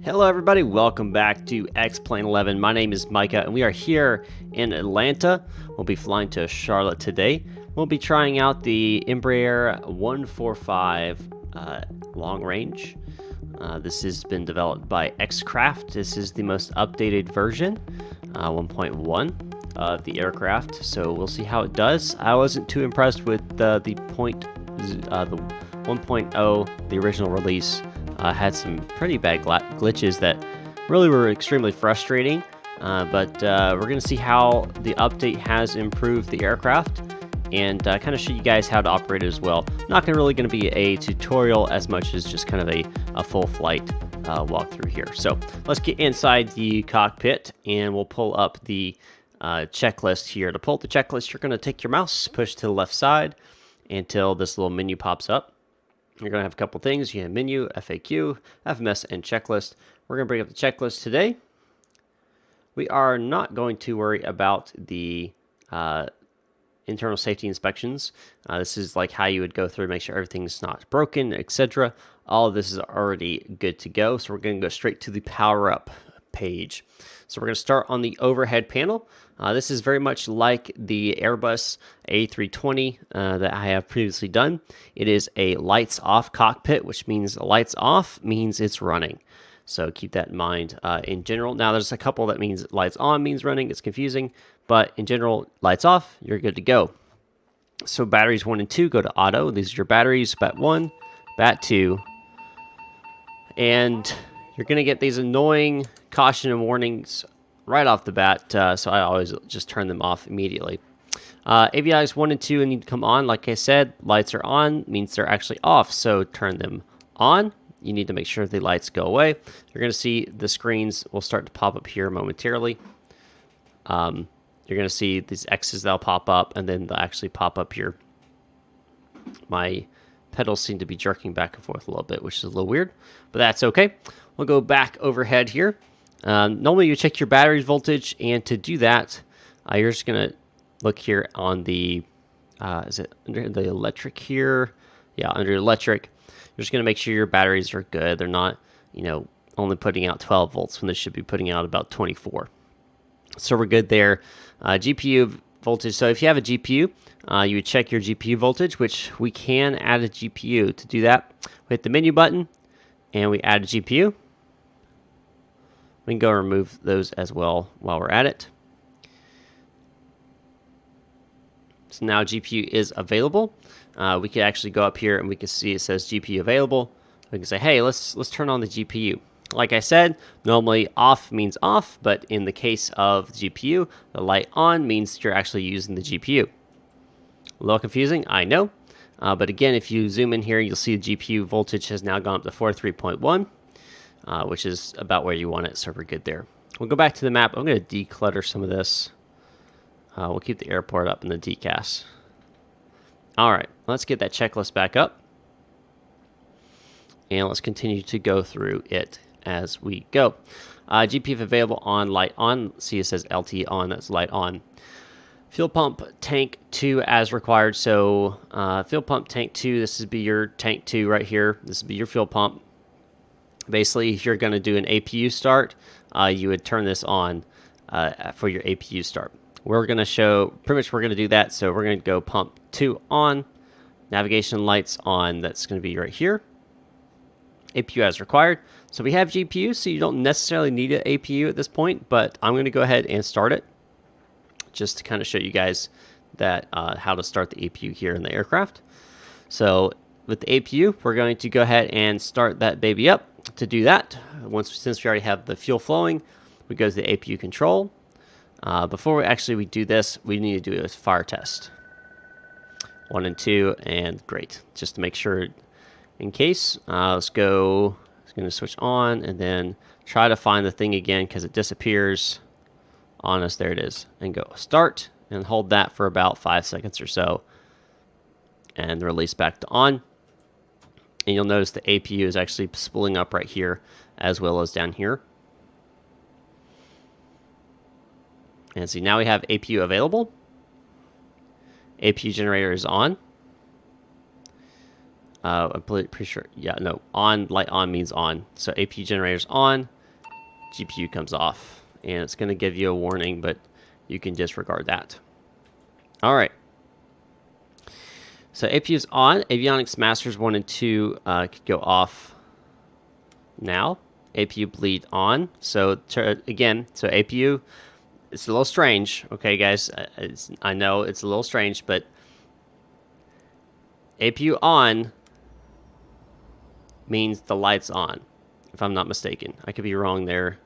Hello everybody, welcome back to X-Plane 11. My name is Micah and we are here in Atlanta. We'll be flying to Charlotte today. We'll be trying out the Embraer 145 long range. This has been developed by X-Craft. This is the most updated version, 1.1 of the aircraft. So we'll see how it does. I wasn't too impressed with the 1.0, the original release. Had some pretty bad glitches that really were extremely frustrating, but we're going to see how the update has improved the aircraft and kind of show you guys how to operate it as well. Not really going to be a tutorial as much as just kind of a full flight walkthrough here. So let's get inside the cockpit and we'll pull up the checklist here. To pull up the checklist, you're going to take your mouse, push to the left side until this little menu pops up. You're going to have a couple things. You have menu, FAQ, FMS, and checklist. We're going to bring up the checklist today. We are not going to worry about the internal safety inspections. This is like how you would go through and make sure everything's not broken, etc. All of this is already good to go. So we're going to go straight to the power up page. So we're going to start on the overhead panel. This is very much like the Airbus A320 that I have previously done. It is a lights off cockpit, which means lights off means it's running. So keep that in mind in general. Now there's a couple that means lights on means running. It's confusing, but in general, lights off, you're good to go. So batteries 1 and 2 go to auto. These are your batteries, bat 1, bat 2, and you're going to get these annoying caution and warnings right off the bat, so I always just turn them off immediately. AVIs 1 and 2 need to come on. Like I said, lights are on means they're actually off, so turn them on. You need to make sure the lights go away. You're going to see the screens will start to pop up here momentarily. You're going to see these X's that'll pop up, and then they'll actually pop up here. My pedals seem to be jerking back and forth a little bit, which is a little weird, but that's okay. We'll go back overhead here. Normally you check your battery voltage, and to do that, you're just going to look here on the, is it under the electric here? Yeah, under electric. You're just going to make sure your batteries are good. They're not, only putting out 12 volts when they should be putting out about 24. So we're good there. GPU voltage. So if you have a GPU, you would check your GPU voltage, which we can add a GPU. To do that, we hit the menu button, and we add a GPU. We can go remove those as well while we're at it. So now GPU is available. We could actually go up here and we can see it says GPU available. We can say, hey, let's turn on the GPU. Like I said, normally off means off, but in the case of the GPU, the light on means you're actually using the GPU. A little confusing, I know. But again, if you zoom in here, you'll see the GPU voltage has now gone up to 43.1. Which is about where you want it, so we're good there. We'll go back to the map. I'm going to declutter some of this. We'll keep the airport up in the decast. All right, let's get that checklist back up. And let's continue to go through it as we go. GPF available on, light on. See, it says LT on, that's light on. Fuel pump tank 2 as required. So fuel pump tank 2, this would be your tank 2 right here. This would be your fuel pump. Basically, if you're going to do an APU start, you would turn this on for your APU start. We're going to show, pretty much we're going to do that. So we're going to go pump 2 on, navigation lights on. That's going to be right here. APU as required. So we have GPU, so you don't necessarily need an APU at this point, but I'm going to go ahead and start it just to kind of show you guys that how to start the APU here in the aircraft. So with the APU, we're going to go ahead and start that baby up. To do that, since we already have the fuel flowing, we go to the APU control. Before we do this, we need to do a fire test. 1 and 2, and great. Just to make sure, in case, let's go. It's going to switch on, and then try to find the thing again because it disappears on us. There it is, and go start, and hold that for about 5 seconds or so, and release back to on. And you'll notice the APU is actually spooling up right here as well as down here. And see, now we have APU available. APU generator is on. I'm pretty sure. Yeah, no. On, light on means on. So APU generator's on, GPU comes off. And it's going to give you a warning, but you can disregard that. All right. So APU's on. Avionics masters 1 and 2 could go off now. APU bleed on. So again, so APU, it's a little strange. Okay, guys, I know it's a little strange, but APU on means the light's on, if I'm not mistaken. I could be wrong there.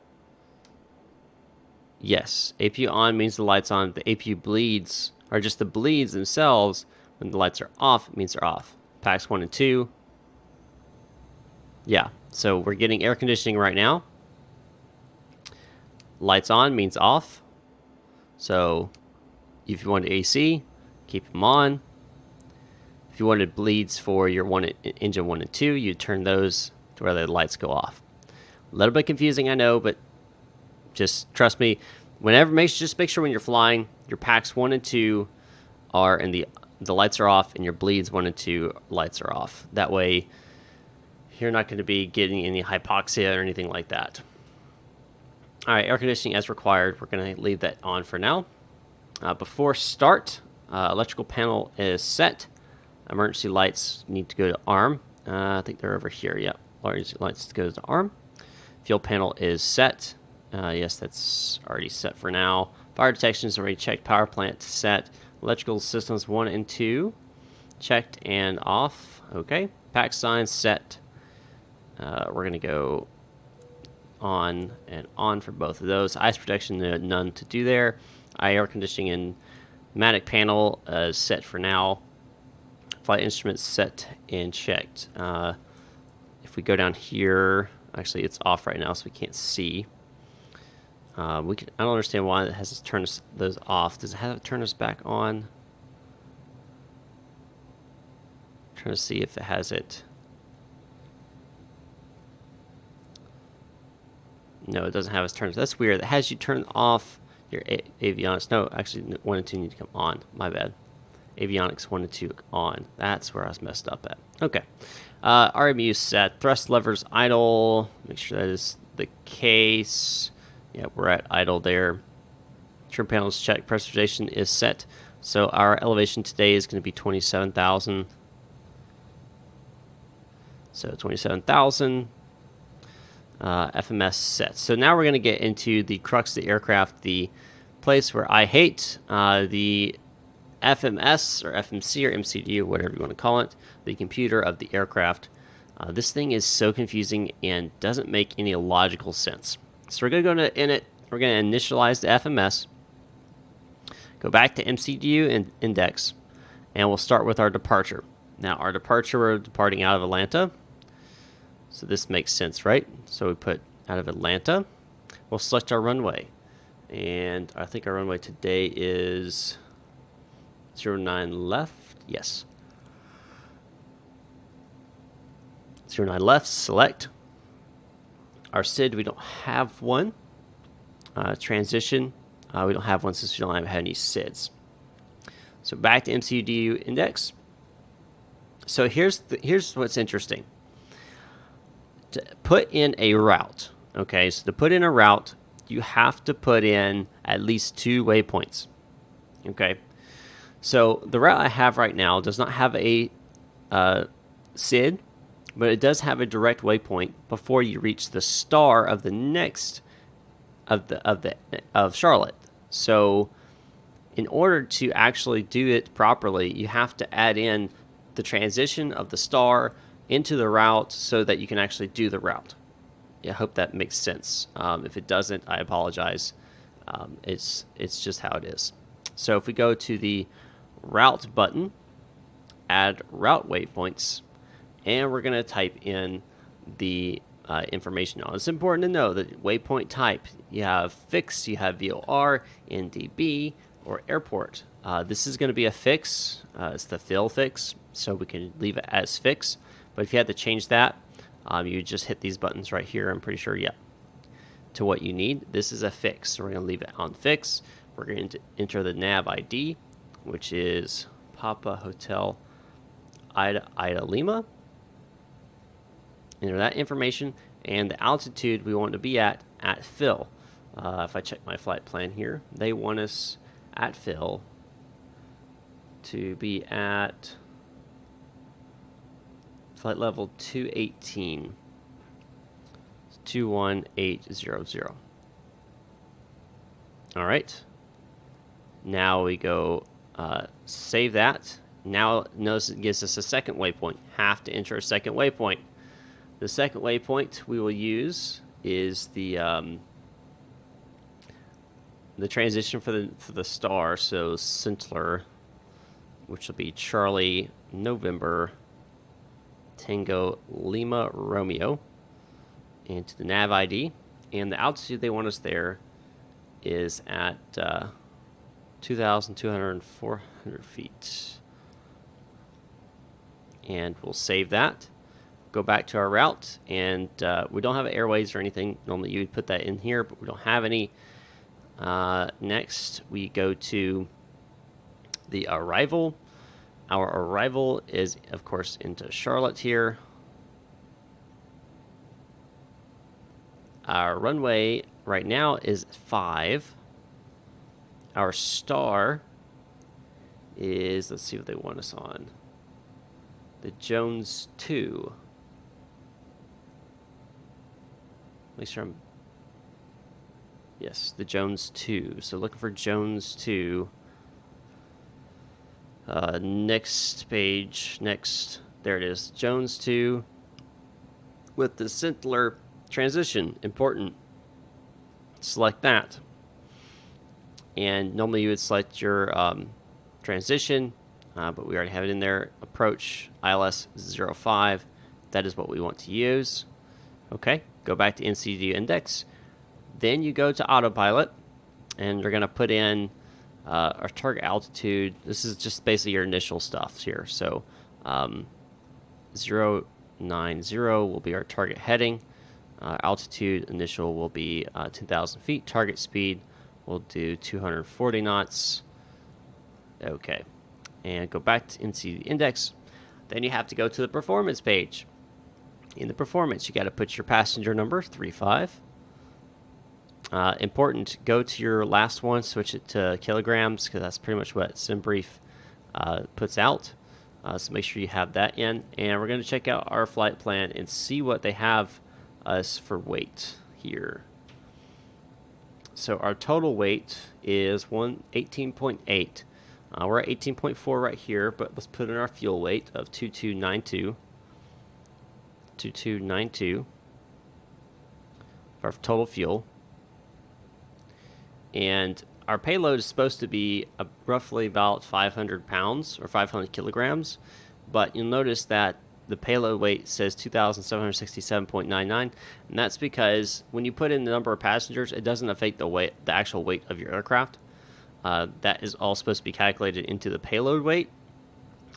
Yes, APU on means the light's on. The APU bleeds are just the bleeds themselves. When the lights are off, it means they're off. Packs 1 and 2. Yeah, so we're getting air conditioning right now. Lights on means off. So if you wanted AC, keep them on. If you wanted bleeds for your engine 1 and 2, you turn those to where the lights go off. A little bit confusing, I know, but just trust me. Just make sure when you're flying, your packs 1 and 2 are in the lights are off, and your bleeds 1 and 2 lights are off. That way, you're not going to be getting any hypoxia or anything like that. All right, air conditioning as required. We're going to leave that on for now. Before start, electrical panel is set. Emergency lights need to go to arm. I think they're over here. Yep, emergency lights go to arm. Fuel panel is set. Yes, that's already set for now. Fire detection is already checked. Power plant set. Electrical systems 1 and 2 checked and off. Okay. Pack signs set. We're going to go on and on for both of those. Ice protection, none to do there. Air conditioning and pneumatic panel is set for now. Flight instruments set and checked. If we go down here, actually it's off right now, so we can't see. I don't understand why it has to turn those off. Does it have to turn us back on? I'm trying to see if it has it. No, it doesn't have us turn. That's weird. It has you turn off your avionics. No, actually, 1 and 2 need to come on. My bad. Avionics 1 and 2 on. That's where I was messed up at. Okay. RMU set. Thrust levers idle. Make sure that is the case. Yeah, we're at idle there. Trim panels checked. Pressurization is set. So our elevation today is going to be 27,000. So 27,000. FMS set. So now we're going to get into the crux of the aircraft, the place where I hate the FMS or FMC or MCD or whatever you want to call it, the computer of the aircraft. This thing is so confusing and doesn't make any logical sense. So we're going to go to init. We're going to initialize the FMS. Go back to MCDU and index, and we'll start with our departure. Now, our departure, we're departing out of Atlanta. So this makes sense, right? So we put out of Atlanta. We'll select our runway. And I think our runway today is 09 left. Yes. 09 left, select. Our SID, we don't have one. Transition, we don't have one since we don't have any SIDs. So back to MCDU index. So here's what's interesting. To put in a route, okay, so to put in a route, you have to put in at least 2 waypoints, okay? So the route I have right now does not have a SID, but it does have a direct waypoint before you reach the star of the next of Charlotte. So in order to actually do it properly, you have to add in the transition of the star into the route so that you can actually do the route. I hope that makes sense. If it doesn't, I apologize. It's just how it is. So if we go to the route button, add route waypoints, and we're going to type in the information. Now, it's important to know that waypoint type, you have fix, you have VOR, NDB, or airport. This is going to be a fix. It's the fill fix, so we can leave it as fix. But if you had to change that, you just hit these buttons right here, I'm pretty sure, yeah, to what you need. This is a fix, so we're going to leave it on fix. We're going to enter the nav ID, which is Papa Hotel Ida Lima. enter that information, and the altitude we want to be at fill. If I check my flight plan here, they want us at fill to be at flight level 218, 21800. All right. Now we go save that. Now notice it gives us a second waypoint. Have to enter a second waypoint. The second waypoint we will use is the transition for the star. So Centler, which will be Charlie November Tango Lima Romeo, and to the nav ID, and the altitude they want us there is at 2,200 400 feet. And we'll save that. Go back to our route, and we don't have airways or anything. Normally you would put that in here, but we don't have any. Next, we go to the arrival. Our arrival is, of course, into Charlotte here. Our runway right now is 5. Our star is, let's see what they want us on. The Jones 2. Make sure I'm... Yes, the Jones 2. So looking for Jones 2. Next page. Next. There it is. Jones 2. With the Centler transition. Important. Select that. And normally you would select your transition. But we already have it in there. Approach ILS 05. That is what we want to use. Okay. Go back to NCD index. Then you go to autopilot, and you're going to put in our target altitude. This is just basically your initial stuff here. So 090 will be our target heading. Altitude initial will be 10,000 feet. Target speed will do 240 knots. Okay. And go back to NCD index. Then you have to go to the performance page. In the performance, you got to put your passenger number, 35. Important, go to your last one, switch it to kilograms, because that's pretty much what SimBrief puts out. So make sure you have that in. And we're going to check out our flight plan and see what they have us for weight here. So our total weight is 18.8. We're at 18.4 right here, but let's put in our fuel weight of 2292. 2292 for our total fuel. And our payload is supposed to be roughly about 500 pounds or 500 kilograms, but you'll notice that the payload weight says 2,767.99, and that's because when you put in the number of passengers, it doesn't affect the actual weight of your aircraft. That is all supposed to be calculated into the payload weight,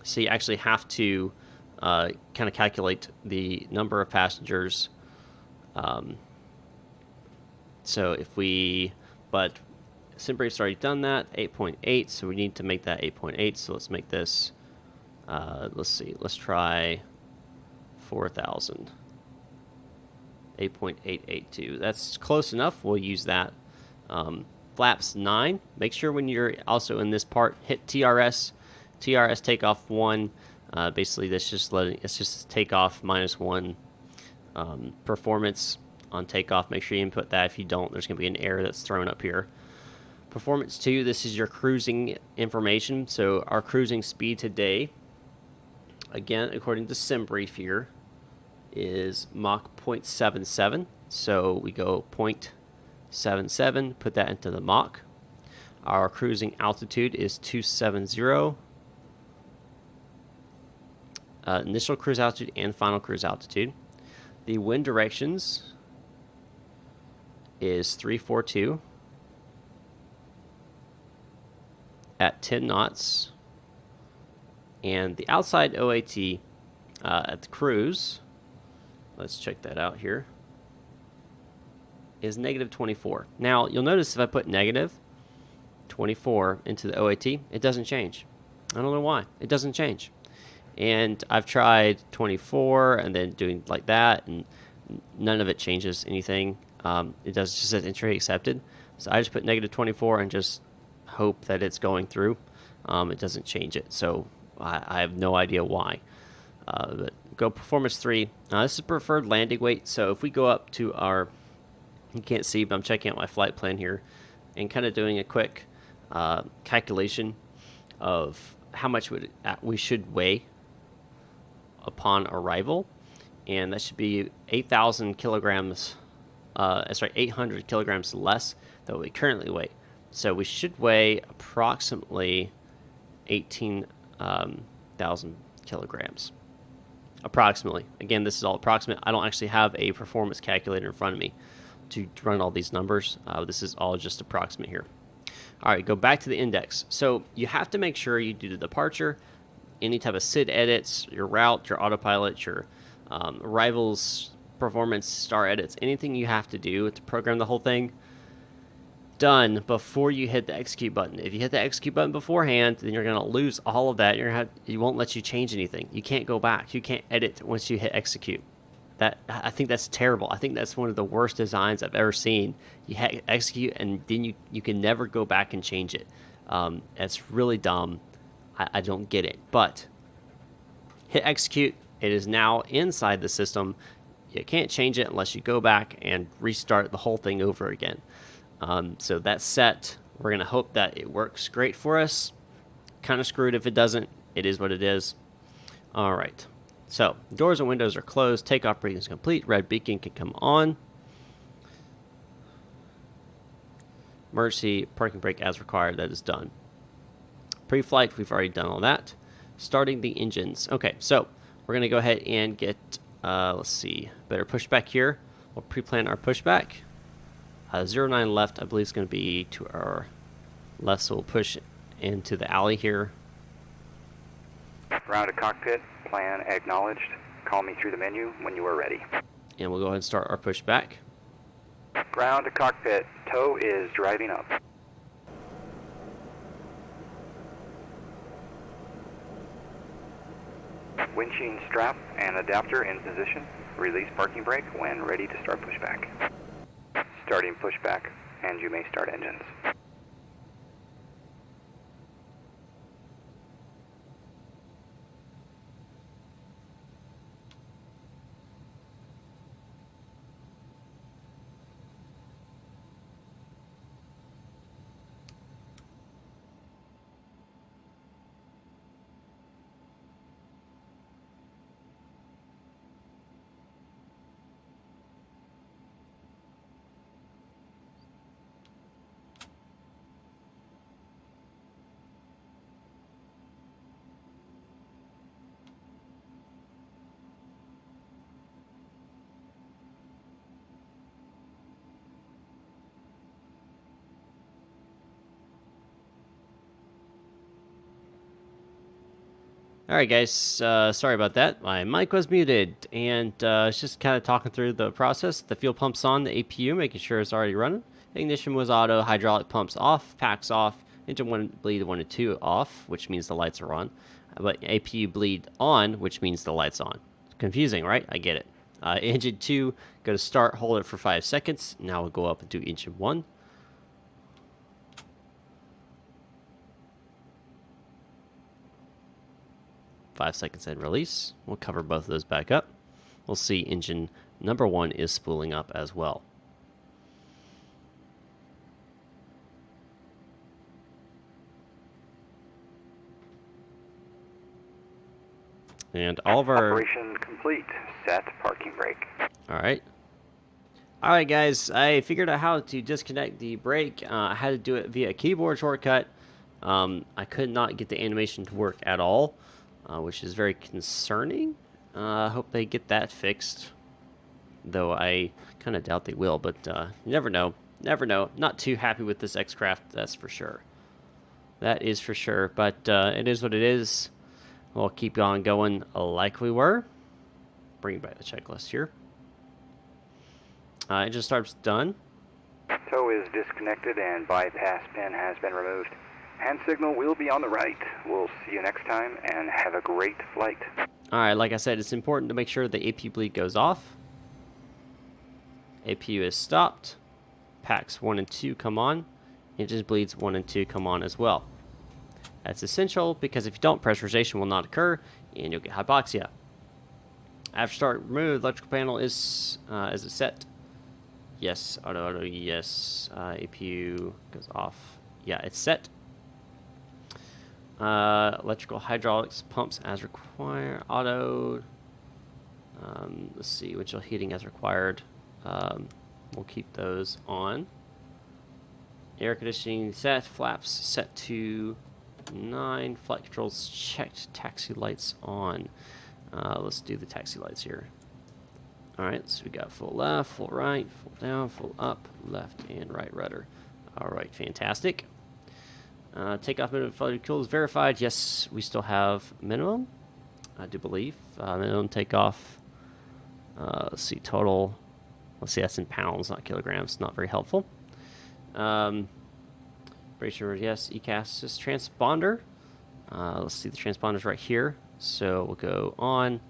so you actually have to kind of calculate the number of passengers. So if we, but SimBrief's already done that, 8.8, so we need to make that 8.8, so let's make this, let's see, let's try 4,000. 8.882, that's close enough, we'll use that. Flaps 9, make sure when you're also in this part, hit TRS takeoff 1, basically that's just it's just takeoff -1 performance on takeoff. Make sure you input that. If you don't, there's going to be an error that's thrown up here. Performance 2, this is your cruising information. So our cruising speed today, again, according to SimBrief here, is Mach 0.77. So we go 0.77, put that into the Mach. Our cruising altitude is 270. Initial cruise altitude and final cruise altitude. The wind directions is 342 at 10 knots. And the outside OAT at the cruise, let's check that out here, is -24. Now, you'll notice if I put -24 into the OAT, it doesn't change. I don't know why. It doesn't change. And I've tried 24 and then doing like that, and none of it changes anything. It does just says entry accepted. So I just put negative 24 and just hope that it's going through. It doesn't change it, so I have no idea why. But go performance 3. This is preferred landing weight. So if we go up to our, you can't see, but I'm checking out my flight plan here, and kind of doing a quick calculation of how much we should weigh upon arrival, and that should be 8,000 kilograms. 800 kilograms less than what we currently weigh. So we should weigh approximately 18,000 kilograms. Approximately. Again, this is all approximate. I don't actually have a performance calculator in front of me to run all these numbers. This is all just approximate here. All right, go back to the index. So you have to make sure you do the departure, any type of SID edits, your route, your autopilot, your arrivals, performance, star edits, anything you have to do to program the whole thing, done before you hit the execute button. If you hit the execute button beforehand, then you're going to lose all of that. It won't let you change anything. You can't go back. You can't edit once you hit execute. I think that's terrible. I think that's one of the worst designs I've ever seen. You hit execute and then you can never go back and change it. It's really dumb. I don't get it. But hit execute. It is now inside the system. You can't change it unless you go back and restart the whole thing over again. So that's set. We're going to hope that it works great for us. Kind of screwed if it doesn't. It is what it is. All right. So doors and windows are closed. Takeoff briefing is complete. Red beacon can come on. Emergency parking brake as required. That is done. Pre-flight, we've already done all that. Starting the engines. Okay, so we're going to go ahead and get, let's see, better pushback here. We'll pre-plan our pushback. 09 left, I believe, is going to be to our left, so we'll push into the alley here. Ground to cockpit, plan acknowledged. Call me through the menu when you are ready. And we'll go ahead and start our pushback. Ground to cockpit, tow is driving up. Windshield strap and adapter in position. Release parking brake when ready to start pushback. Starting pushback, and you may start engines. All right, guys. Sorry about that. My mic was muted, and it's just kind of talking through the process. The fuel pump's on, the APU, making sure it's already running. Ignition was auto, hydraulic pumps off, packs off, engine one bleed 1 and 2 off, which means the lights are on. But APU bleed on, which means the lights on. Confusing, right? I get it. Engine 2, go to start, hold it for 5 seconds. Now we'll go up and do engine 1. Five seconds and release. We'll cover both of those back up. We'll see engine number 1 is spooling up as well. And all of our operation complete. Set parking brake. All right, guys. I figured out how to disconnect the brake. I had to do it via a keyboard shortcut. I could not get the animation to work at all, which is very concerning. I hope they get that fixed, though I kind of doubt they will. But you never know. Never know. Not too happy with this X-Craft, that's for sure. That is for sure. But it is what it is. We'll keep on going like we were. Bring back the checklist here. Engine start's done. Tow is disconnected and bypass pin has been removed. Hand signal will be on the right. We'll see you next time, and have a great flight. Alright, like I said, it's important to make sure the APU bleed goes off. APU is stopped. Packs 1 and 2 come on. Engine bleeds 1 and 2 come on as well. That's essential because if you don't, pressurization will not occur and you'll get hypoxia. After start, remove electrical panel is it set? Yes, auto, yes. APU goes off. Yeah, it's set. Electrical hydraulics pumps as required. Auto. Let's see, windshield heating as required. We'll keep those on. Air conditioning set. Flaps set to 9. Flight controls checked. Taxi lights on. Let's do the taxi lights here. Alright, so we got full left, full right, full down, full up, left, and right rudder. Alright, fantastic. Takeoff minimum flight fuel is verified. Yes, we still have minimum, I do believe. Minimum takeoff. Let's see, total. Let's see, that's in pounds, not kilograms. Not very helpful. Bracer, yes. ECAS is transponder. Let's see, the transponder's right here. So we'll go on.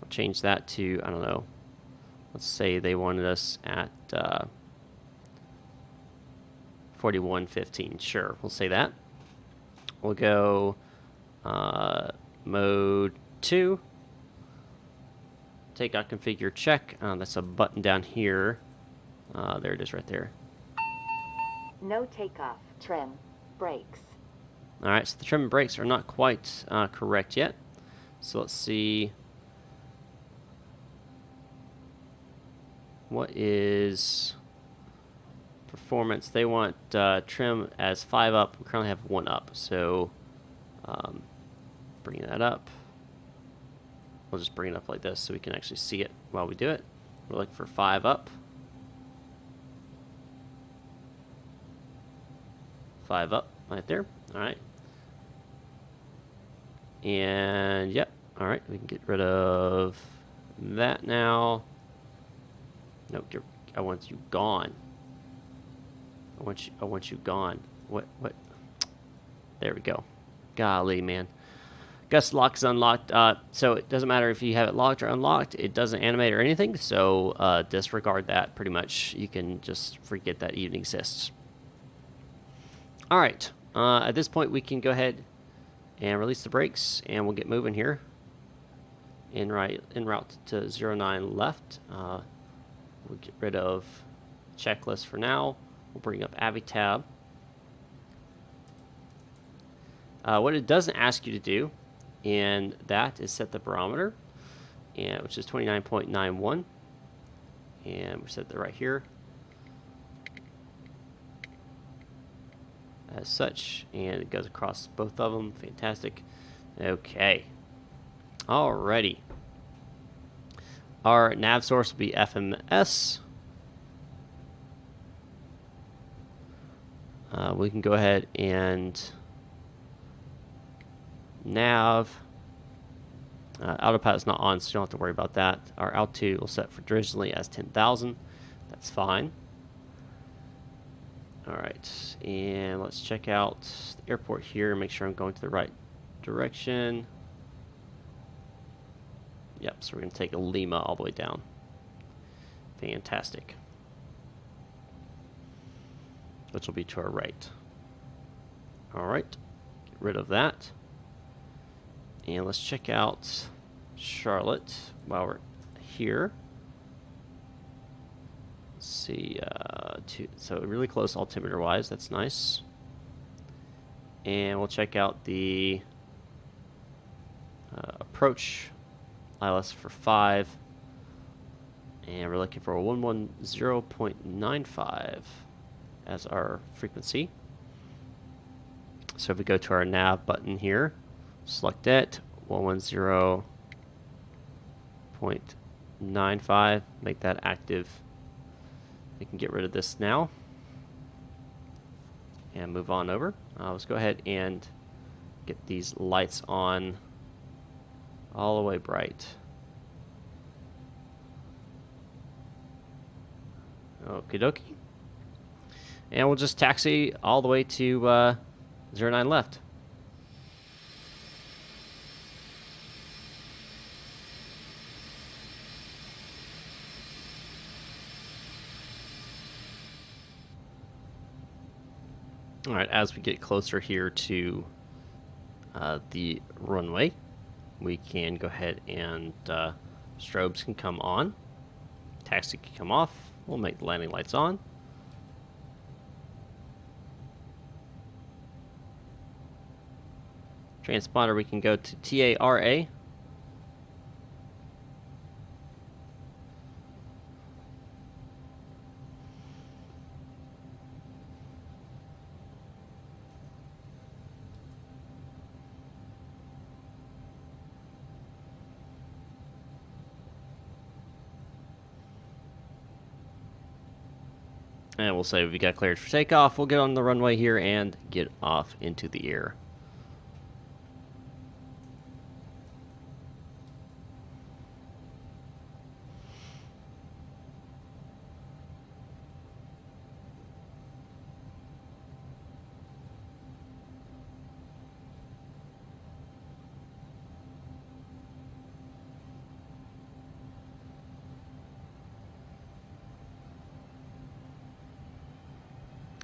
I'll change that to, I don't know. Let's say they wanted us at 4115. Sure, we'll say that. We'll go mode 2. Takeoff configure check. That's a button down here. There it is right there. No takeoff, trim, brakes. Alright, so the trim and brakes are not quite correct yet. So let's see. What is performance? They want trim as 5 up. We currently have 1 up. So bring that up. We'll just bring it up like this so we can actually see it while we do it. We're looking for 5 up. 5 up right there. Alright. And yep. Alright, we can get rid of that now. Nope, I want you gone. I want you gone. What? There we go. Golly, man. Gust lock is unlocked. So it doesn't matter if you have it locked or unlocked. It doesn't animate or anything. So disregard that pretty much. You can just forget that it even exists. All right. At this point, we can go ahead and release the brakes, and we'll get moving here. En route to 09 left. We'll get rid of checklist for now. We'll bring up Avi tab. What it doesn't ask you to do, and that is set the barometer, and which is 29.91, and we set that right here as such, and it goes across both of them. Fantastic. Okay. Alrighty. Our nav source will be FMS. We can go ahead and nav. Autopilot's not on, so you don't have to worry about that. Our altitude will set for originally as 10,000. That's fine. Alright, and let's check out the airport here and make sure I'm going to the right direction. Yep, so we're going to take a Lima all the way down. Fantastic. Which will be to our right. Alright, get rid of that. And let's check out Charlotte while we're here. Let's see, so really close altimeter-wise, that's nice. And we'll check out the approach ILS for 5. And we're looking for a 110.95 as our frequency. So if we go to our nav button here, select it, 110.95, make that active. We can get rid of this now and move on over. Let's go ahead and get these lights on all the way bright. Okie dokie. And we'll just taxi all the way to 09 left. All right, as we get closer here to the runway, we can go ahead and strobes can come on, taxi can come off. We'll make the landing lights on. Transponder, we can go to TARA. And we'll say we got cleared for takeoff. We'll get on the runway here and get off into the air.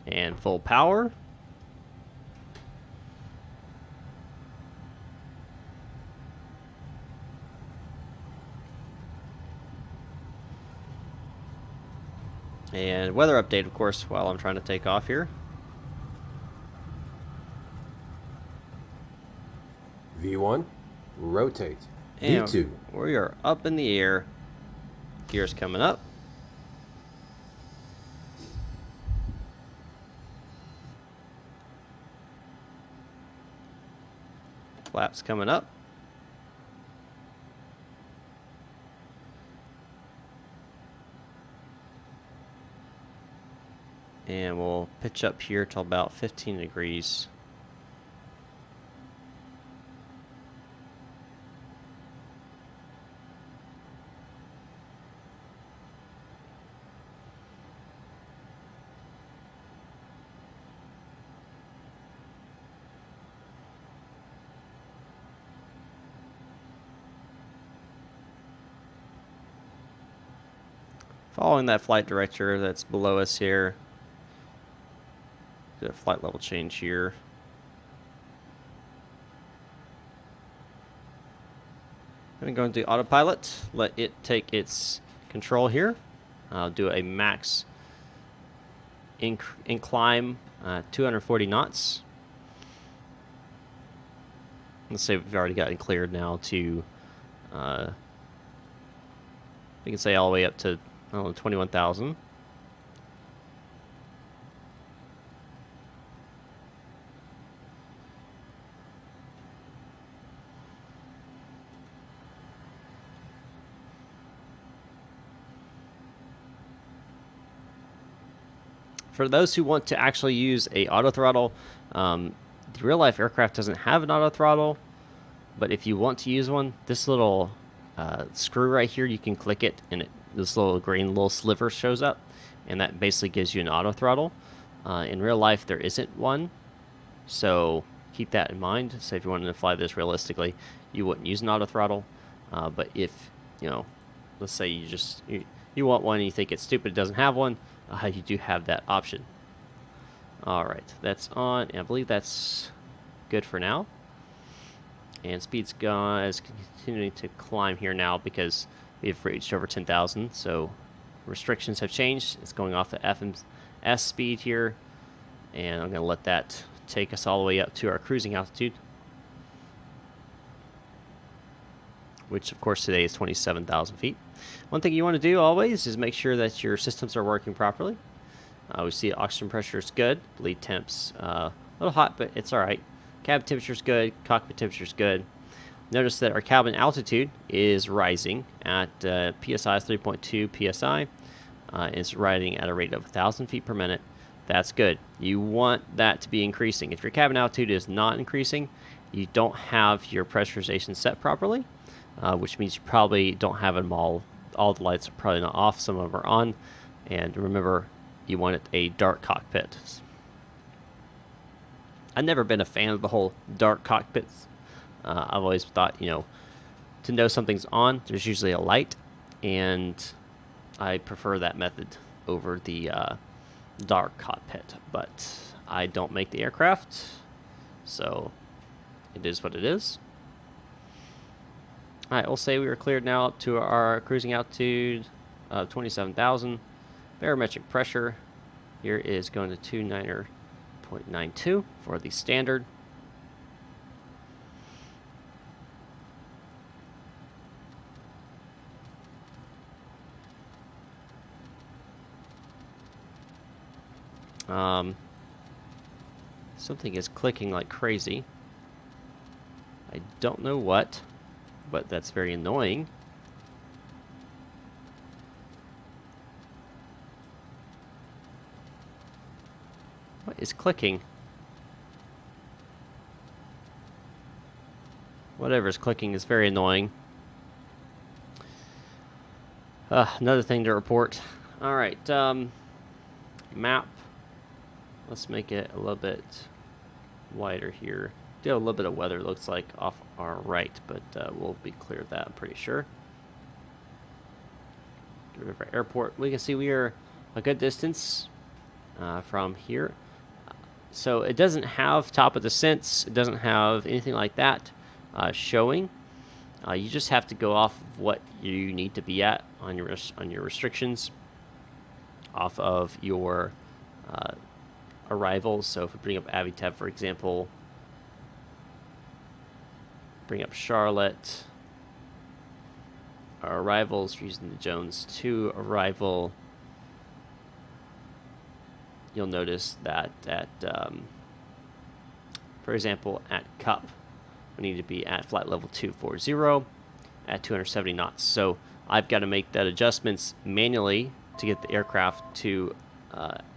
And full power. And weather update, of course, while I'm trying to take off here. V1, rotate. And V2. we are up in the air. Gears coming up. Flaps coming up. And we'll pitch up here till about 15 degrees. Following that flight director that's below us here. Do a flight level change here. I'm going to go into autopilot. Let it take its control here. I'll do a max climb 240 knots. Let's say we've already gotten cleared now to we can say all the way up to 21,000. For those who want to actually use a auto throttle, the real life aircraft doesn't have an auto throttle, but if you want to use one, this little screw right here, you can click it and this little green little sliver shows up, and that basically gives you an auto throttle. In real life, there isn't one, so keep that in mind. So if you wanted to fly this realistically, you wouldn't use an auto throttle. But if, let's say you want one and you think it's stupid, it doesn't have one, you do have that option. All right, that's on, and I believe that's good for now. And speed's gone, is continuing to climb here now because we've reached over 10,000. So restrictions have changed. It's going off the FMS speed here, and I'm going to let that take us all the way up to our cruising altitude, which of course today is 27,000 feet. One thing you want to do always is make sure that your systems are working properly. We see oxygen pressure is good. Bleed temp's a little hot, but it's all right. Cabin temperature is good. Cockpit temperature is good. Notice that our cabin altitude is rising at PSI is 3.2 PSI. It's riding at a rate of 1,000 feet per minute. That's good. You want that to be increasing. If your cabin altitude is not increasing, you don't have your pressurization set properly, which means you probably don't have them all. All the lights are probably not off. Some of them are on. And remember, you want it a dark cockpit. I've never been a fan of the whole dark cockpits. I've always thought, you know, to know something's on, there's usually a light, and I prefer that method over the dark cockpit. But I don't make the aircraft, so it is what it is. All right, we'll say we are cleared now up to our cruising altitude of 27,000. Barometric pressure here is going to 290.92 for the standard. Something is clicking like crazy. I don't know what, but that's very annoying. What is clicking? Whatever is clicking is very annoying. Another thing to report. All right, map. Let's make it a little bit wider here. Do have a little bit of weather, looks like, off our right, but we'll be clear of that, I'm pretty sure. Get rid of our airport. We can see we are a good distance from here. So it doesn't have top of descents. It doesn't have anything like that showing. You just have to go off of what you need to be at on your restrictions, off of your arrivals. So if we bring up Avitab, for example, bring up Charlotte, our arrivals using the Jones 2 arrival, you'll notice that at, for example, at Cup, we need to be at flight level 240 at 270 knots. So I've got to make that adjustments manually to get the aircraft to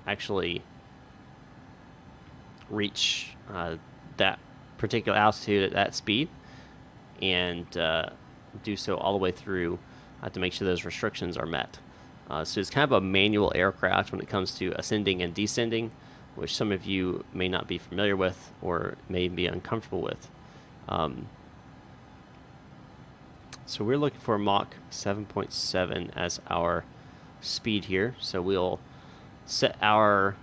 actually reach that particular altitude at that speed, and do so all the way through to make sure those restrictions are met. So it's kind of a manual aircraft when it comes to ascending and descending, which some of you may not be familiar with or may be uncomfortable with. So we're looking for Mach 7.7 as our speed here. So we'll set our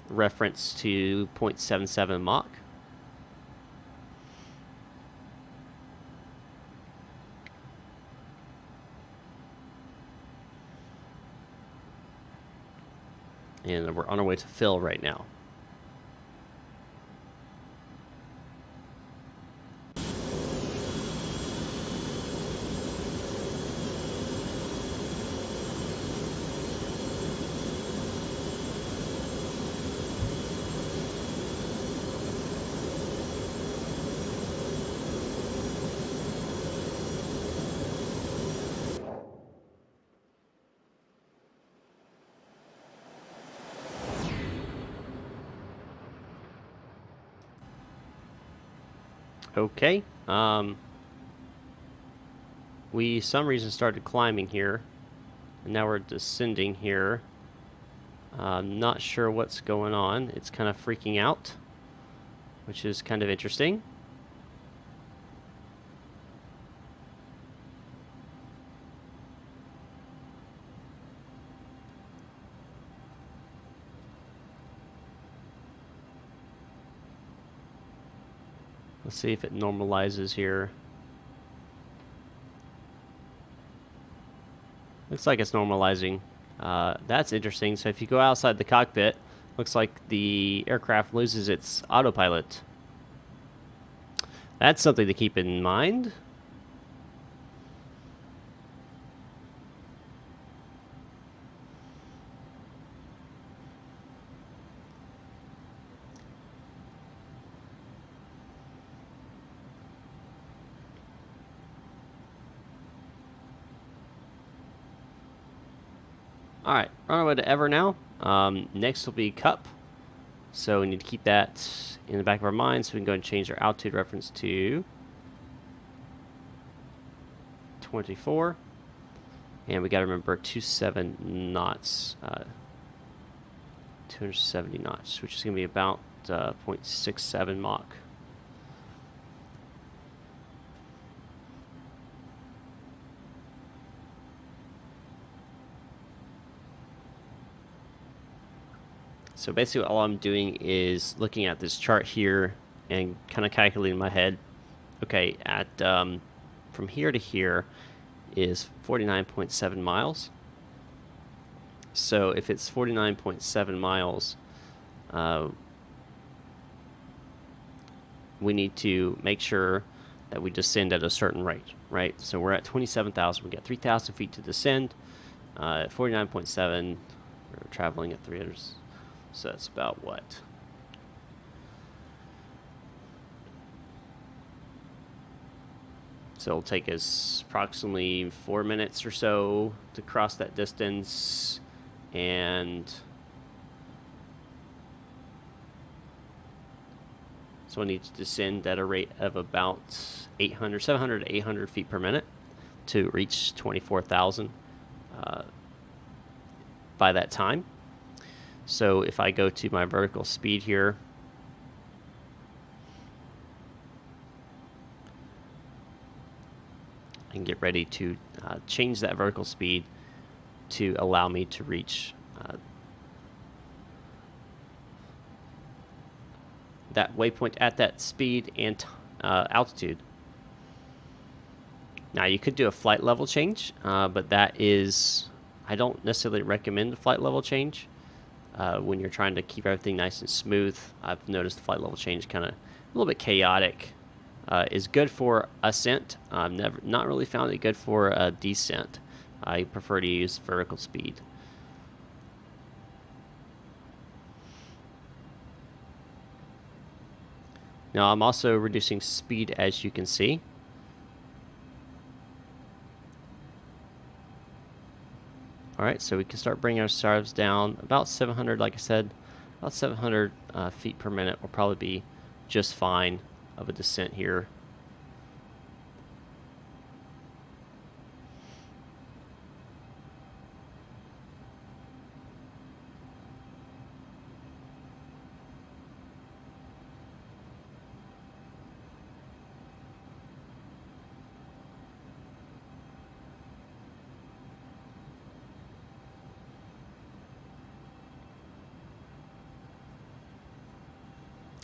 reference to 0.77 Mach. And we're on our way to fill right now. Okay, we some reason started climbing here, and now we're descending here. I'm not sure what's going on. It's kind of freaking out, which is kind of interesting. Let's see if it normalizes here. Looks like it's normalizing. That's interesting. So if you go outside the cockpit, looks like the aircraft loses its autopilot. That's something to keep in mind. Alright, on our way to Ever now. Next will be Cup. So we need to keep that in the back of our mind, so we can go and change our altitude reference to 24. And we got to remember 27 knots. 270 knots, which is going to be about 0.67 Mach. So basically all I'm doing is looking at this chart here and kind of calculating in my head, okay, at from here to here is 49.7 miles. So if it's 49.7 miles, we need to make sure that we descend at a certain rate, right? So we're at 27,000. We got 3,000 feet to descend. 49.7, we're traveling at 300. So that's about what? So it'll take us approximately 4 minutes or so to cross that distance, and so I need to descend at a rate of about 700 to 800 feet per minute to reach 24,000 by that time. So if I go to my vertical speed here, and get ready to change that vertical speed to allow me to reach that waypoint at that speed and altitude. Now you could do a flight level change, but that is, I don't necessarily recommend a flight level change when you're trying to keep everything nice and smooth. I've noticed the flight level change kind of a little bit chaotic. Is good for ascent. I've not really found it good for a descent. I prefer to use vertical speed. Now I'm also reducing speed, as you can see. Alright, so we can start bringing ourselves down about 700, like I said, about 700 feet per minute will probably be just fine of a descent here.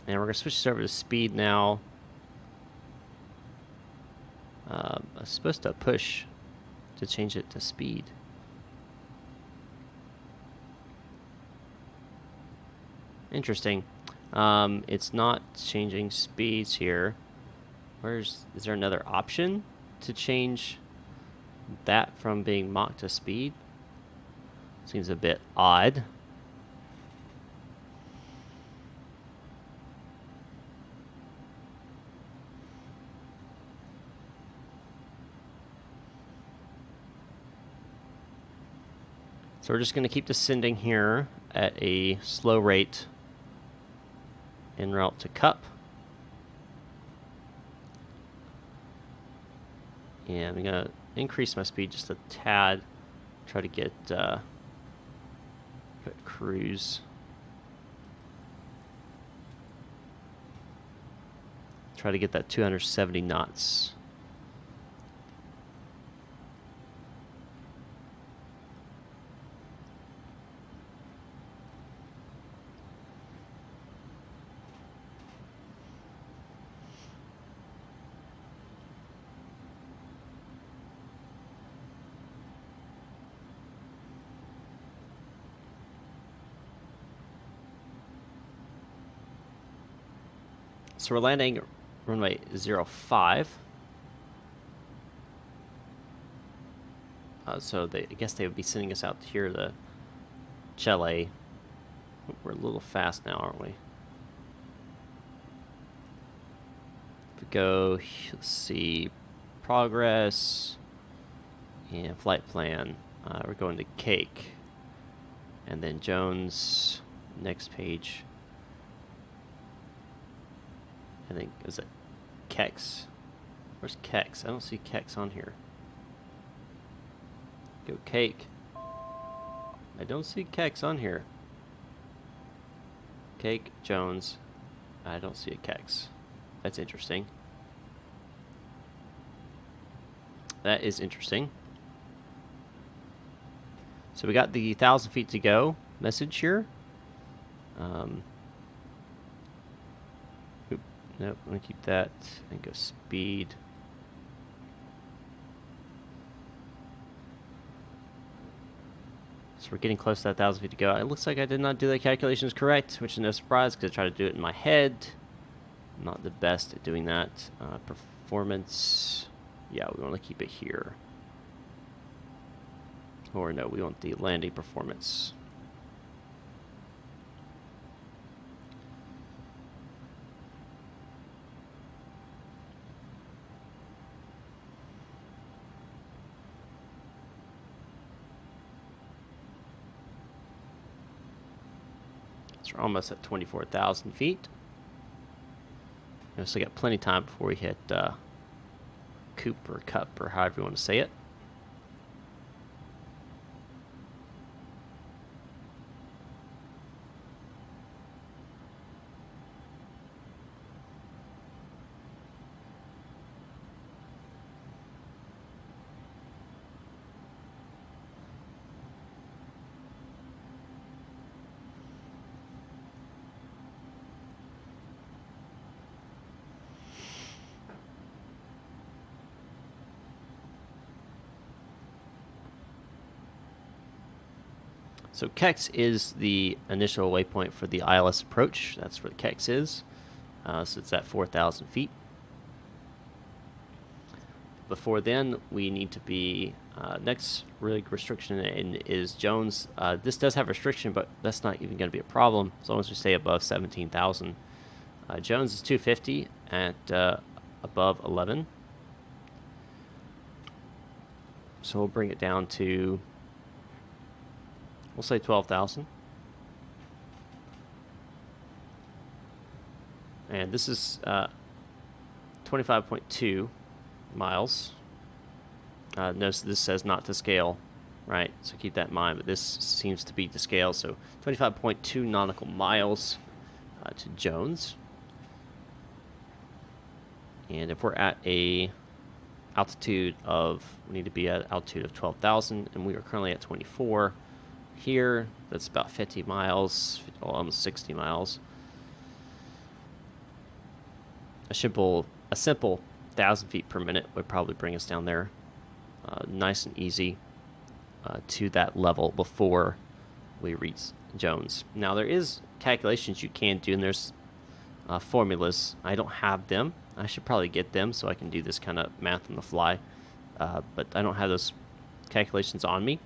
And we're going to switch this over to speed now. I'm supposed to push to change it to speed. Interesting. It's not changing speeds here. Is there another option to change that from being Mach to speed? Seems a bit odd. So we're just going to keep descending here at a slow rate en route to Cup. And I'm going to increase my speed just a tad. Try to get cruise. Try to get that 270 knots. So we're landing runway 05. So I guess they would be sending us out here to Chile. We're a little fast now, aren't we? If we go, let's see, progress and flight plan. We're going to Cake. And then Jones, next page. I think, is it Kex? Where's Kex? I don't see Kex on here. Go Cake. I don't see Kex on here. Cake, Jones. I don't see a Kex. That's interesting. That is interesting. So we got the 1,000 feet to go message here. Nope, I'm going to keep that and go speed. So we're getting close to that 1,000 feet to go. It looks like I did not do the calculations correct, which is no surprise because I tried to do it in my head. I'm not the best at doing that. Performance, yeah, we want to keep it here. Or no, we want the landing performance. So we're almost at 24,000 feet. We still got plenty of time before we hit Coop or Cup or however you want to say it. So Kex is the initial waypoint for the ILS approach. That's where the Kex is. So it's at 4,000 feet. Before then, we need to be... next rig restriction is Jones. This does have restriction, but that's not even going to be a problem as long as we stay above 17,000. Jones is 250 at above 11. So we'll bring it down to... we'll say 12,000. And this is 25.2 miles. Notice this says not to scale, right? So keep that in mind, but this seems to be to scale. So 25.2 nautical miles to Jones. And if we're at a altitude of, we need to be at altitude of 12,000, and we are currently at 24. Here, that's about 50 miles, almost 60 miles. A simple 1,000 feet per minute would probably bring us down there, nice and easy, to that level before we reach Jones. Now there is calculations you can do, and there's formulas. I don't have them. I should probably get them so I can do this kind of math on the fly, but I don't have those calculations on me.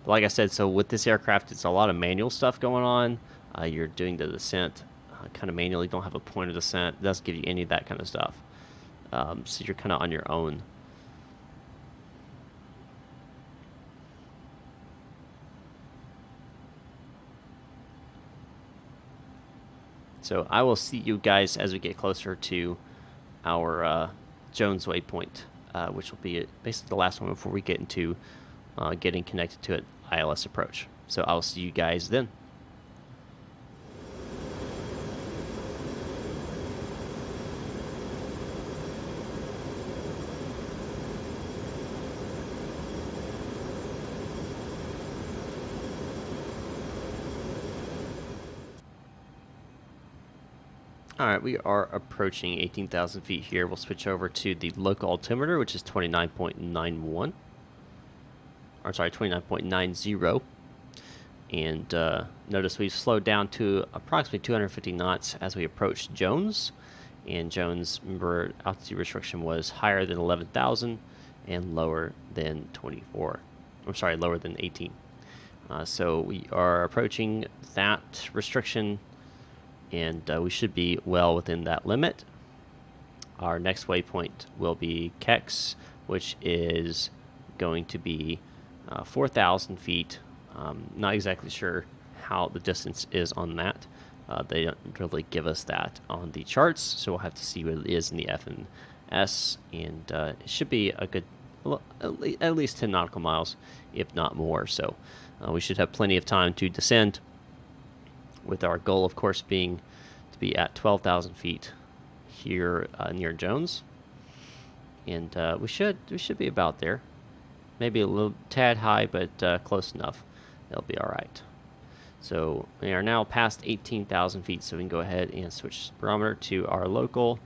Like I said, so with this aircraft, it's a lot of manual stuff going on. You're doing the descent kind of manually. Don't have a point of descent. It doesn't give you any of that kind of stuff. So you're kind of on your own. So I will see you guys as we get closer to our Jones waypoint, which will be basically the last one before we get into getting connected to an ILS approach. So I'll see you guys then. Alright, we are approaching 18,000 feet here. We'll switch over to the local altimeter, which is 29.91. Or sorry, 29.90. And notice we've slowed down to approximately 250 knots as we approach Jones. And Jones, remember, altitude restriction was higher than 11,000 and lower than 24. I'm sorry, lower than 18. So we are approaching that restriction, and we should be well within that limit. Our next waypoint will be Kex, which is going to be 4,000 feet. Not exactly sure how the distance is on that. They don't really give us that on the charts, so we'll have to see what it is in the FNS, and it should be a good, at least 10 nautical miles, if not more. So we should have plenty of time to descend with our goal, of course, being to be at 12,000 feet here near Jones. And we should be about there. Maybe a little tad high, but close enough. It'll be all right. So we are now past 18,000 feet, so we can go ahead and switch barometer to our local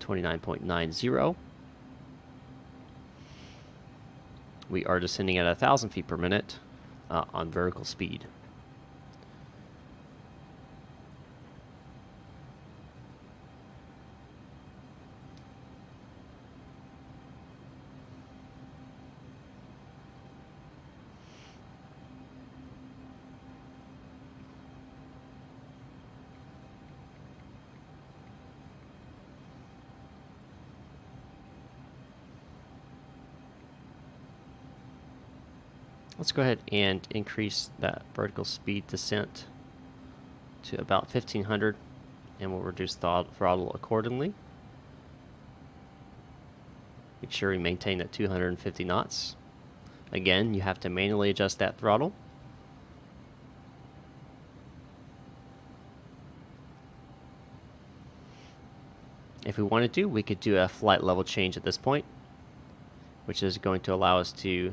29.90. We are descending at 1,000 feet per minute on vertical speed. Let's go ahead and increase that vertical speed descent to about 1,500, and we'll reduce the throttle accordingly. Make sure we maintain at 250 knots. Again, you have to manually adjust that throttle. If we wanted to, we could do a flight level change at this point, which is going to allow us to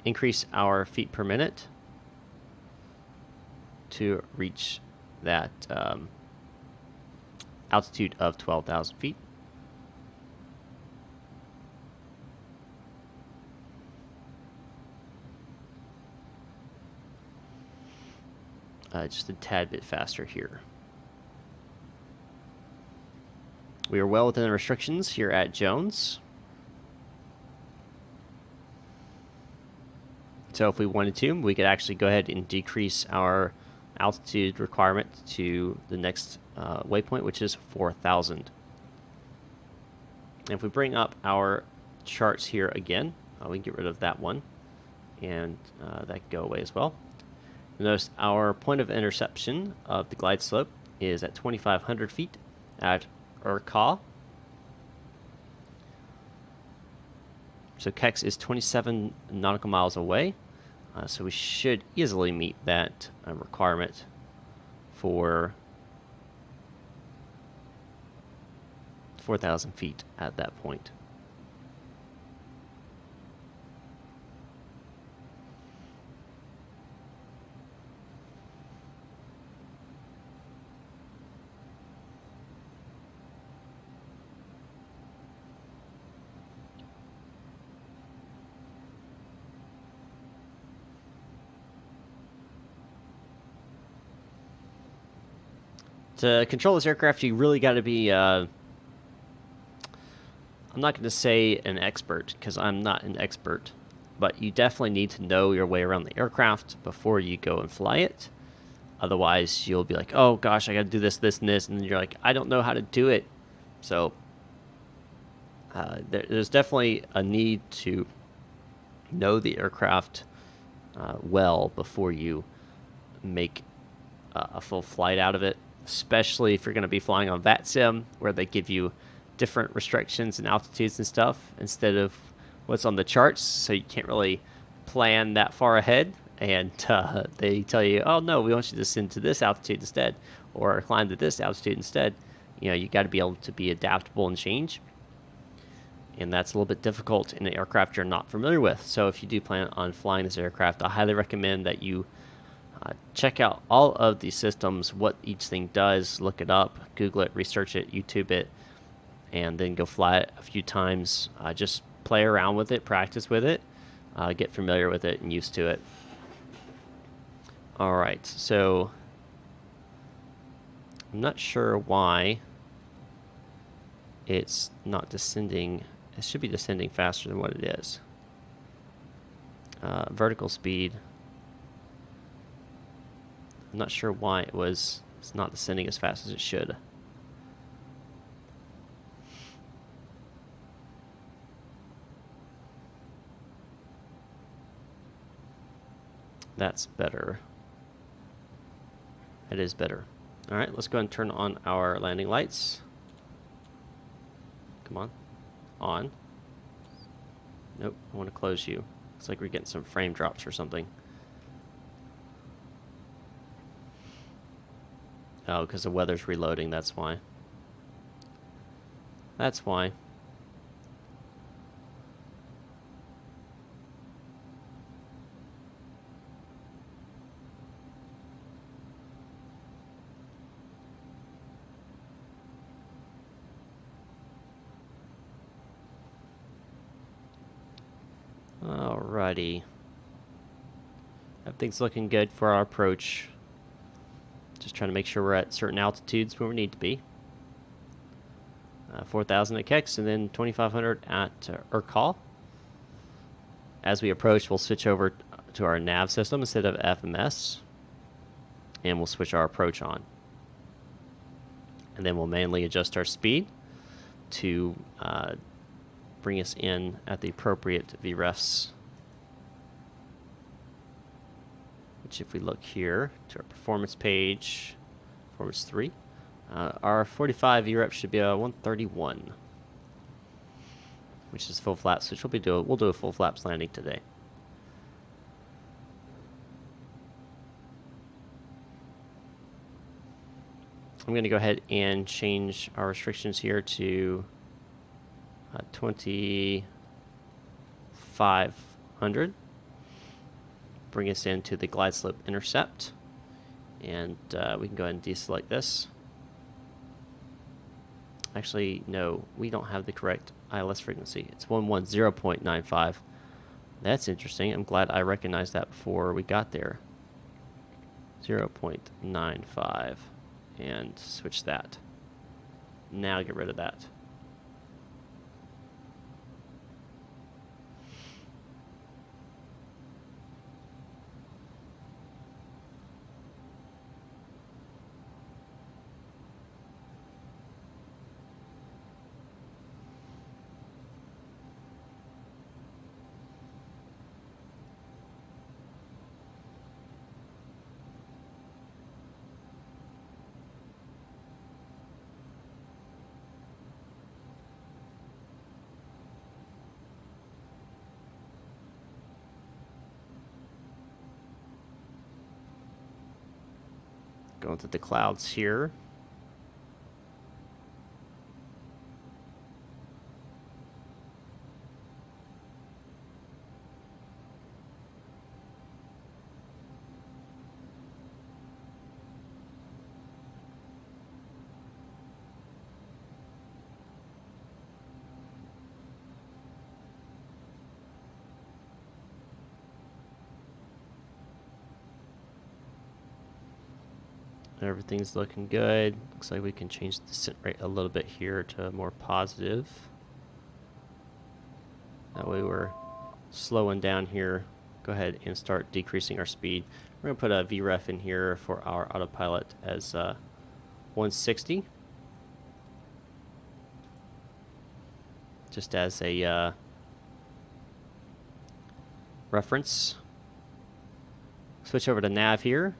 increase our feet per minute to reach that altitude of 12,000 feet. Just a tad bit faster here. We are well within the restrictions here at Jones. So if we wanted to, we could actually go ahead and decrease our altitude requirement to the next waypoint, which is 4,000. And if we bring up our charts here again, we can get rid of that one, and that can go away as well. Notice our point of interception of the glide slope is at 2,500 feet at ERJ. So Kex is 27 nautical miles away. So we should easily meet that requirement for 4,000 feet at that point. To control this aircraft, you really got to be, I'm not going to say an expert, because I'm not an expert, but you definitely need to know your way around the aircraft before you go and fly it. Otherwise, you'll be like, oh gosh, I got to do this, this, and this, and you're like, I don't know how to do it. So there's definitely a need to know the aircraft well before you make a full flight out of it. Especially if you're going to be flying on VATSIM, where they give you different restrictions and altitudes and stuff instead of what's on the charts, so you can't really plan that far ahead. And they tell you, oh no, we want you to descend to this altitude instead, or climb to this altitude instead. You know, you got to be able to be adaptable and change, and that's a little bit difficult in an aircraft you're not familiar with. So if you do plan on flying this aircraft, I highly recommend that you check out all of these systems, what each thing does, look it up, Google it, research it, YouTube it, and then go fly it a few times. Just play around with it, practice with it, get familiar with it and used to it. All right, so I'm not sure why it's not descending. It should be descending faster than what it is. Vertical speed. I'm not sure why it's not descending as fast as it should. That's better. It is better. All right, let's go ahead and turn on our landing lights. Come on. On. Nope, I want to close you. Looks like we're getting some frame drops or something. Oh, because the weather's reloading, that's why. That's why. Alrighty. Everything's looking good for our approach. Just trying to make sure we're at certain altitudes where we need to be. 4,000 at Kex and then 2,500 at Urcall. As we approach, we'll switch over to our nav system instead of FMS. And we'll switch our approach on. And then we'll manually adjust our speed to bring us in at the appropriate VREFs. Which, if we look here to our performance page, performance 3, our 45 VREF should be a 131, which is full flaps, which we'll do a full flaps landing today. I'm going to go ahead and change our restrictions here to 2,500. Bring us into the glide slope intercept, and we can go ahead and deselect this. Actually, no, we don't have the correct ILS frequency. It's 110.95. That's interesting. I'm glad I recognized that before we got there. 0.95, and switch that. Now get rid of that. Going through the clouds here. Everything's looking good. Looks like we can change the descent rate a little bit here to more positive. That way we're slowing down here. Go ahead and start decreasing our speed. We're going to put a VREF in here for our autopilot as 160. Just as a reference. Switch over to nav here.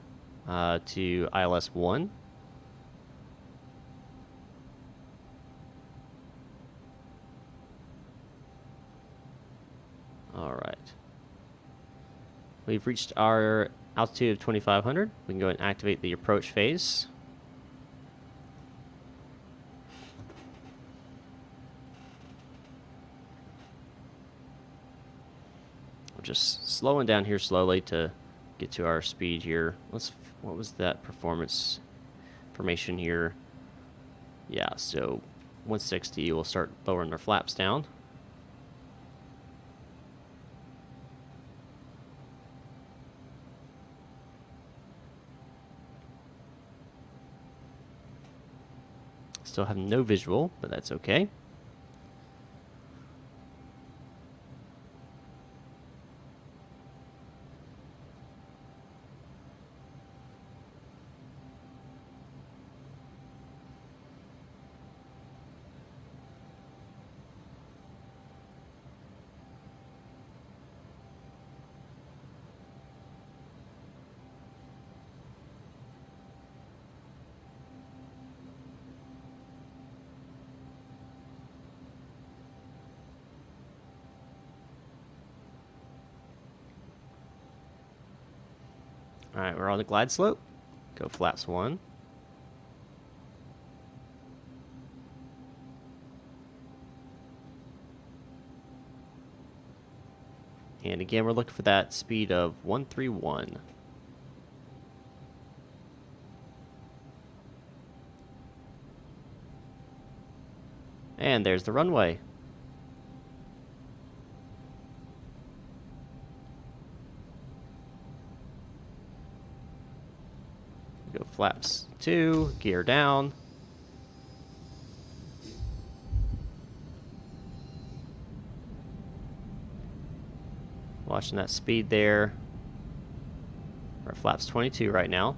To ILS 1. All right. We've reached our altitude of 2,500. We can go and activate the approach phase. We're just slowing down here slowly to get to our speed here. What was that performance information here? Yeah, so 160, we'll start lowering our flaps down. Still have no visual, but that's okay. All right, we're on the glide slope. Go flaps 1. And again, we're looking for that speed of 131. And there's the runway. Go flaps 2, gear down. Watching that speed there. We're at flaps 22 right now.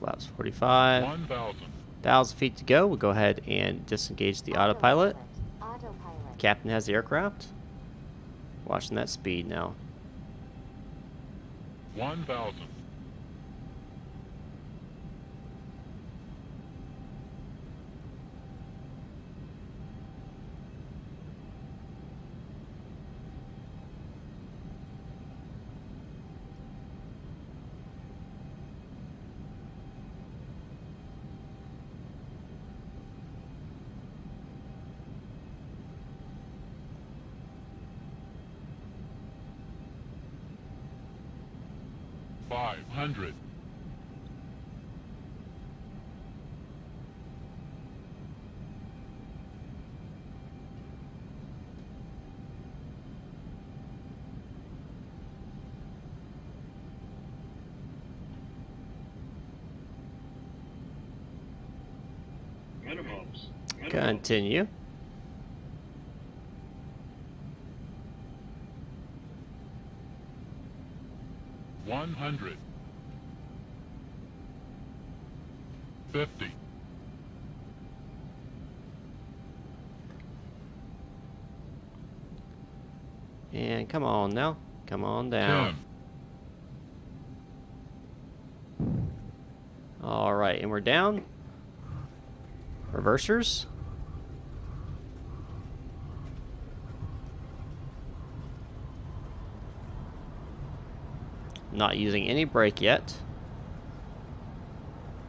Flaps 45. 1,000 feet to go. We'll go ahead and disengage the autopilot. Captain has the aircraft. Watching that speed now. 1,000. $500. Minimums. Continue. $100. 50. And come on now. Come on down. 10. All right, and we're down. Reversers. Not using any brake yet.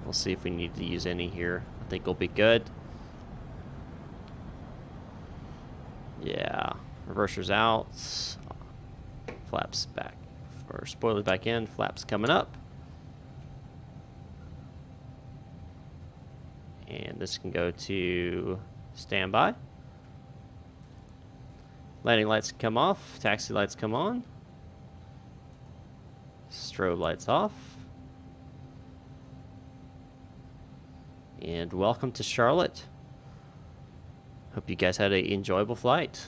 We'll see if we need to use any here. I think we'll be good. Yeah. Reversers out. Flaps back. Or spoiler back in. Flaps coming up. And this can go to standby. Landing lights come off. Taxi lights come on. Strobe lights off. And welcome to Charlotte. Hope you guys had an enjoyable flight.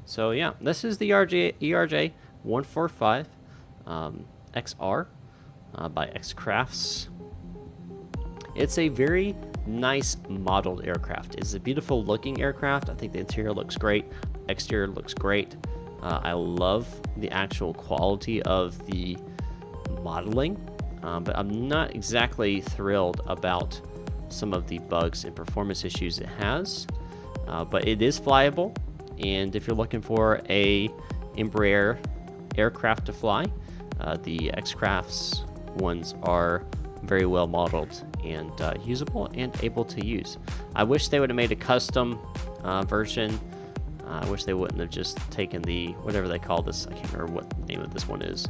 So yeah, this is the ERJ-145 XR by X-Crafts. It's a very nice modeled aircraft. It's a beautiful looking aircraft. I think the interior looks great. Exterior looks great. I love the actual quality of the modeling, but I'm not exactly thrilled about some of the bugs and performance issues it has, but it is flyable, and if you're looking for a Embraer aircraft to fly, the X-Crafts ones are very well modeled and usable and able to use. I wish they would have made a custom version. I wish they wouldn't have just taken the, whatever they call this, I can't remember what the name of this one is,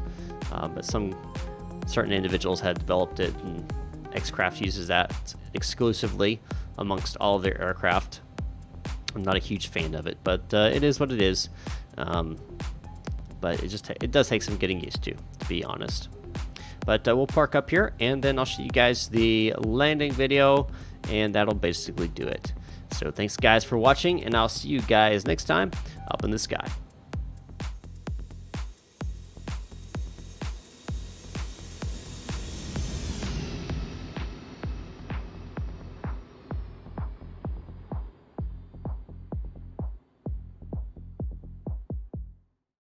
but some certain individuals had developed it, and X-Crafts uses that exclusively amongst all of their aircraft. I'm not a huge fan of it, but it is what it is. But it does take some getting used to be honest. But we'll park up here, and then I'll show you guys the landing video, and that'll basically do it. So thanks guys for watching, and I'll see you guys next time up in the sky.